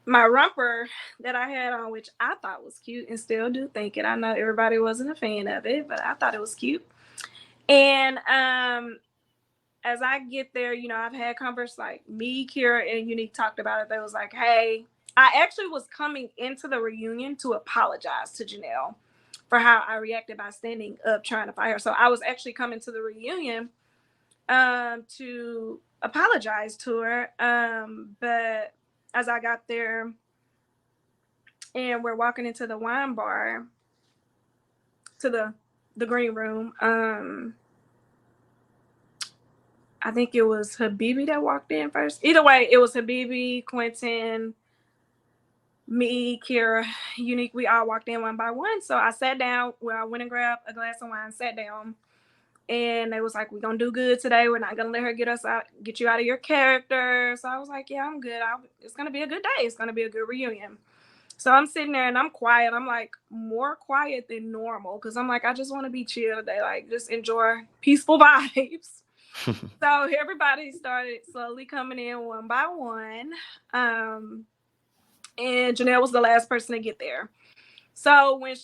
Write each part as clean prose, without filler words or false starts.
my romper that I had on, which I thought was cute and still do think it. I know everybody wasn't a fan of it, but I thought it was cute. And as I get there, you know, I've had converse like me, Kira, and Unique talked about it. They was like, hey, I actually was coming into the reunion to apologize to Janelle for how I reacted by standing up trying to fight her. So I was actually coming to the reunion to apologize to her. But as I got there and we're walking into the wine bar to the green room, I think it was Habibi that walked in first. Either way, it was Habibi, Quentin, me, Kira, Unique. We all walked in one by one. So I sat down. Well, I went and grabbed a glass of wine, sat down, and they was like, "We're gonna do good today. We're not gonna let her get you out of your character." So I was like, "Yeah, I'm good. It's gonna be a good day. It's gonna be a good reunion." So I'm sitting there and I'm quiet. I'm like more quiet than normal because I'm like, I just want to be chill today, like just enjoy peaceful vibes. So everybody started slowly coming in one by one. Um, and Janelle was the last person to get there. So when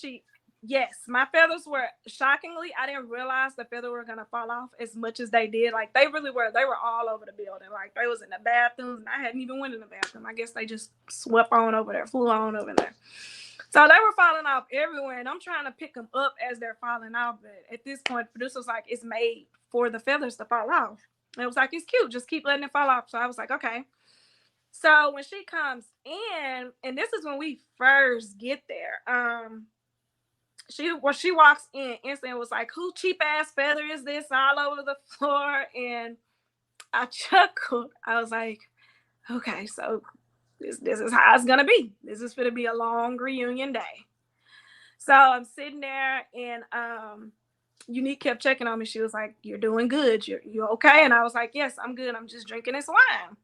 yes, my feathers were shockingly, I didn't realize the feathers were gonna fall off as much as they did. Like they really were. They were all over the building. Like they was in the bathrooms, and I hadn't even went in the bathroom. I guess they just swept on over there, flew on over there. So they were falling off everywhere, and I'm trying to pick them up as they're falling off. But at this point, the producer was like, "It's made for the feathers to fall off." And it was like, "It's cute. Just keep letting it fall off." So I was like, "Okay." So when she comes in, and this is when we first get there, she walks in instantly was like, "Who cheap ass feather is this all over the floor?" And I chuckled. I was like, "Okay, so this is how it's gonna be. This is gonna be a long reunion day." So I'm sitting there, and Unique kept checking on me. She was like, "You're doing good. You okay?" And I was like, "Yes, I'm good. I'm just drinking this wine."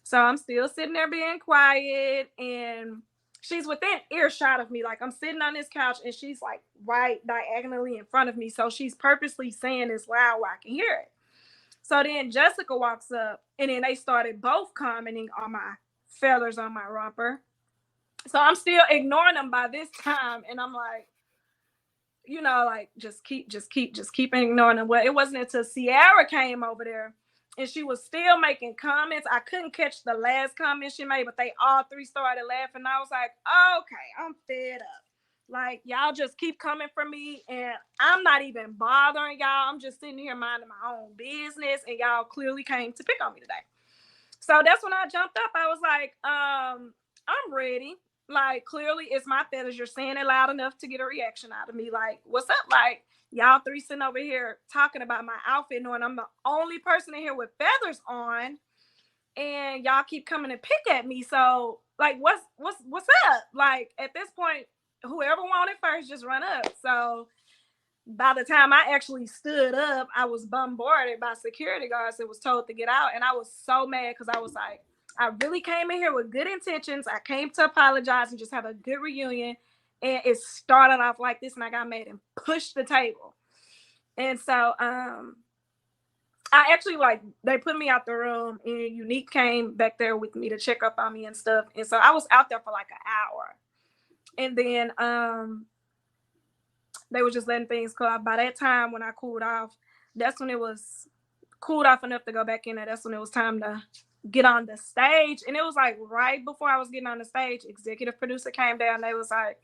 So I'm still sitting there being quiet, and she's within earshot of me. Like I'm sitting on this couch, and she's like right diagonally in front of me. So she's purposely saying this loud where I can hear it. So then Jessica walks up, and then they started both commenting on my feathers on my romper. So I'm still ignoring them by this time, and I'm like, like just keep ignoring them. Well, it wasn't until Sierra came over there and she was still making comments. I couldn't catch the last comment she made, but they all three started laughing. I was like, okay, I'm fed up. Like, y'all just keep coming for me, and I'm not even bothering y'all. I'm just sitting here minding my own business, and y'all clearly came to pick on me today. So that's when I jumped up. I was like, I'm ready. Like, clearly it's my feathers. You're saying it loud enough to get a reaction out of me. Like, what's up? Like, y'all three sitting over here talking about my outfit, knowing I'm the only person in here with feathers on, and y'all keep coming to pick at me. So, like, what's up? Like, at this point, whoever wanted first, just run up. So by the time I actually stood up, I was bombarded by security guards and was told to get out. And I was so mad because I was like, I really came in here with good intentions. I came to apologize and just have a good reunion. And it started off like this, and I got mad and pushed the table. And so I actually they put me out the room, and Unique came back there with me to check up on me and stuff. And so I was out there for like an hour. And then they were just letting things cool off. By that time, when I cooled off, that's when it was cooled off enough to go back in there. That's when it was time to get on the stage. And it was like right before I was getting on the stage, executive producer came down. They was like,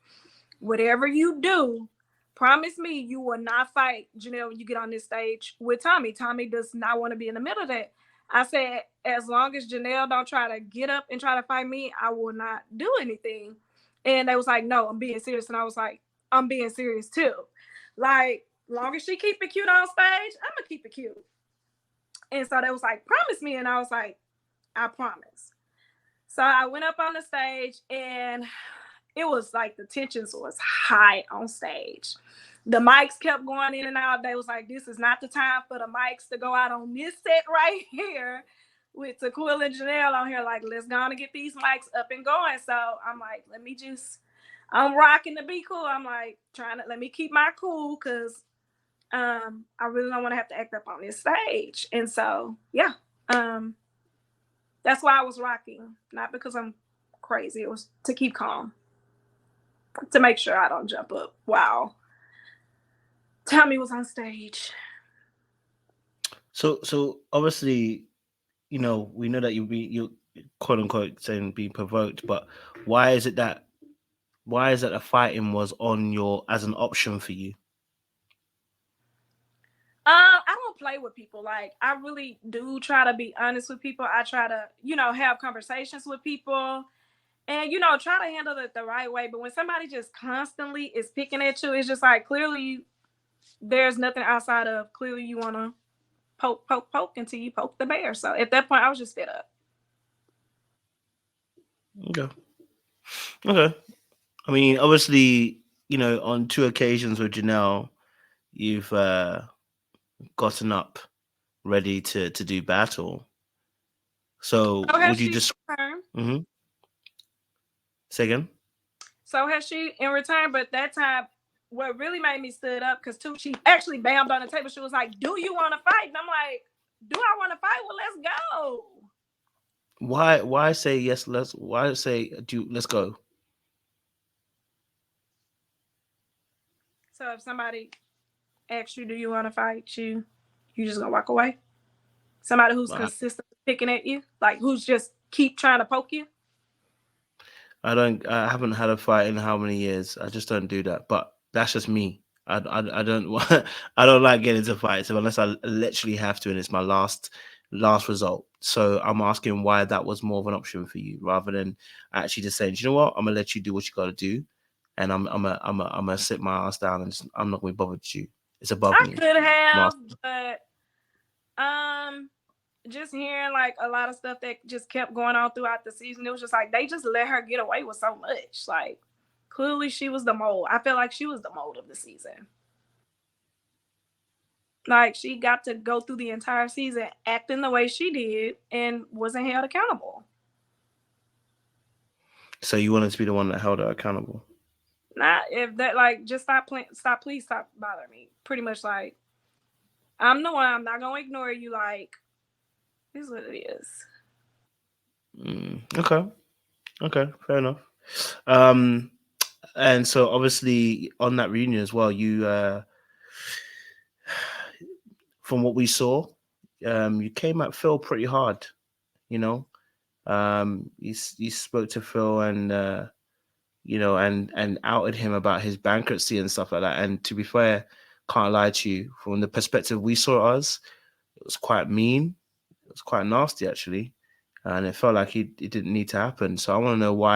whatever you do, promise me you will not fight Janelle when you get on this stage with Tommy. Tommy does not want to be in the middle of that. I said, as long as Janelle don't try to get up and try to fight me, I will not do anything. And they was like, no, I'm being serious. And I was like, I'm being serious too. Like, long as she keep it cute on stage, I'm gonna keep it cute. And so they was like, promise me. And I was like, I promise. So I went up on the stage, and it was like the tensions was high on stage. The mics kept going in and out. They was like, this is not the time for the mics to go out on this set right here with Taquilla and Janelle on here. Like, let's go on and get these mics up and going. So I'm like, I'm rocking to be cool. I'm like, let me keep my cool because I really don't want to have to act up on this stage. And so, yeah, that's why I was rocking, not because I'm crazy. It was to keep calm, to make sure I don't jump up. Wow. Tommy was on stage. So obviously, we know that you quote unquote saying being provoked, but why is it that the fighting was on your as an option for you? I don't play with people. Like, I really do try to be honest with people. I try to, have conversations with people and, try to handle it the right way. But when somebody just constantly is picking at you, it's just like clearly there's nothing outside of clearly you want to poke until you poke the bear. So at that point, I was just fed up. Okay. Okay. I mean, obviously, on two occasions with Janelle, you've gotten up ready to do battle. So So would has you she just returned? say again? So has she in return? But that time, what really made me stood up because too, she actually bammed on the table. She was like, "Do you want to fight?" And I'm like, "Do I want to fight? Well, let's go." Why say yes? Why say let's go? So if somebody asks you, "Do you want to fight?" you just gonna walk away. Somebody who's I, consistently picking at you, like who's just keep trying to poke you. I haven't had a fight in how many years. I just don't do that. But that's just me. I don't I don't like getting into fights unless I literally have to, and it's my last result. So I'm asking why that was more of an option for you rather than actually just saying, "Do you know what? I'm gonna let you do what you got to do, and I'm gonna sit my ass down and I'm not gonna be bothered with you. It's above I me." could I'm have, asking. but just hearing like a lot of stuff that just kept going on throughout the season, it was just like they just let her get away with so much. Like clearly she was the mold. I feel like she was the mold of the season. Like she got to go through the entire season acting the way she did and wasn't held accountable. So you wanted to be the one that held her accountable. Not if that like just stop playing, stop, please stop bothering me. Pretty much like I'm the one. I'm not gonna ignore you. Like this is what it is. Okay. Okay. Fair enough. Um, and so obviously on that reunion as well, you from what we saw, you came at Phil pretty hard. You know, you spoke to Phil and and outed him about his bankruptcy and stuff like that. And to be fair, can't lie to you, from the perspective we saw us, it was quite mean. It was quite nasty actually, and it felt like it didn't need to happen. So I want to know why